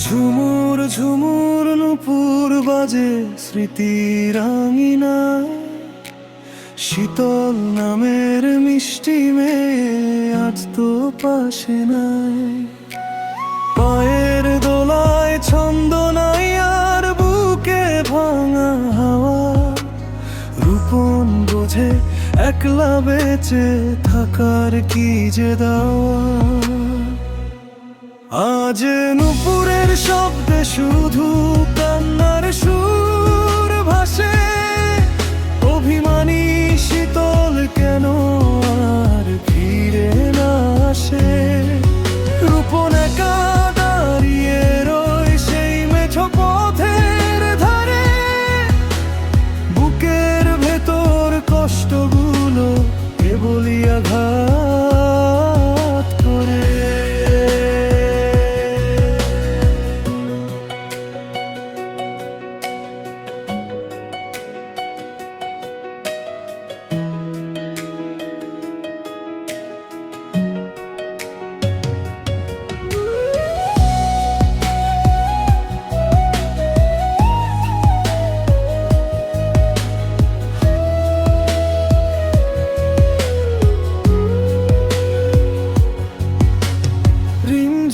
ঝুমুর ঝুমুর নুপুর বাজে স্মৃতির আঙিনা, শীতল নামের মিষ্টি মেয়ে আজ তো পাশে নাই। পায়ের দোলায় ছন্দ নাই আর বুকে ভাঙা হাওয়া, রূপন বোঝে একলা বেঁচে থাকার কি যে দাওয়া। আজ নুপুরের শব্দে শুধু কান্নার সুর ভাসে, অভিমানী শীতল কেন আর ফিরে না আসে। রূপন একা দাঁড়িয়ে রয় সেই মেঠো পথের ধারে, বুকের ভেতর কষ্টগুলো কেবলই আঘাত করে।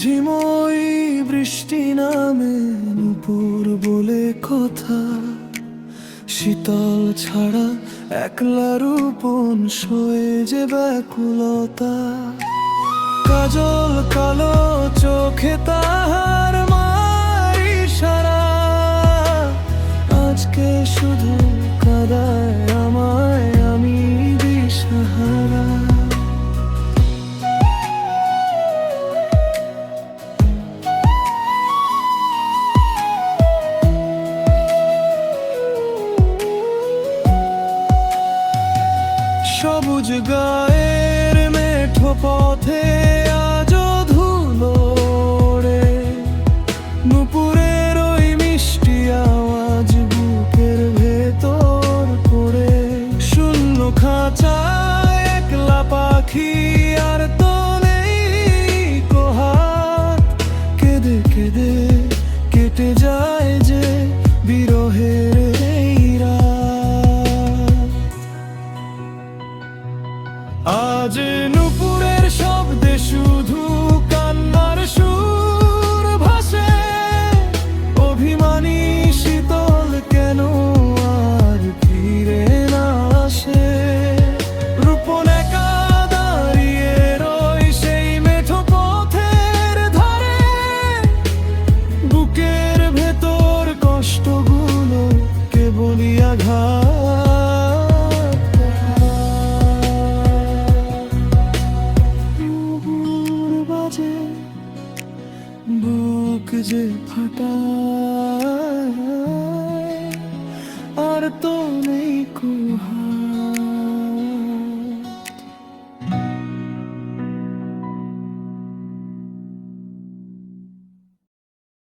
ঝিমই বৃষ্টি নামে নুপুর বলে কথা, শীতল ছাড়া একলা রূপন সয়ে যে ব্যাকুলতা। কাজল কালো চোখে তাহার মার ইশারা, আজকে শুধু কাঁদায় আমায়, আমি দিশাহারা। সবুজ গায়ের মেঠো পথে আজও ধুলো ওড়ে, নুপুরের ওই মিষ্টি আওয়াজ বুকের ভেতর পড়ে। শূন্য খাঁচায় একলা পাখি আর তো নেই কোহাত, কেঁদে কেঁদে কেটে যায় যে বিরহের এই রাত। আজ নুপুরের শব্দে শুধু কান্নার সুর ভাসে, অভিমানী শীতল কেন আর ফিরে না আসে। রূপন একা দাঁড়িয়ে রয় সেই মেঠো পথের ধারে, বুকের ভেতর কষ্টগুলো কেবলই আঘাত। বুক যে ফাটায় আর তো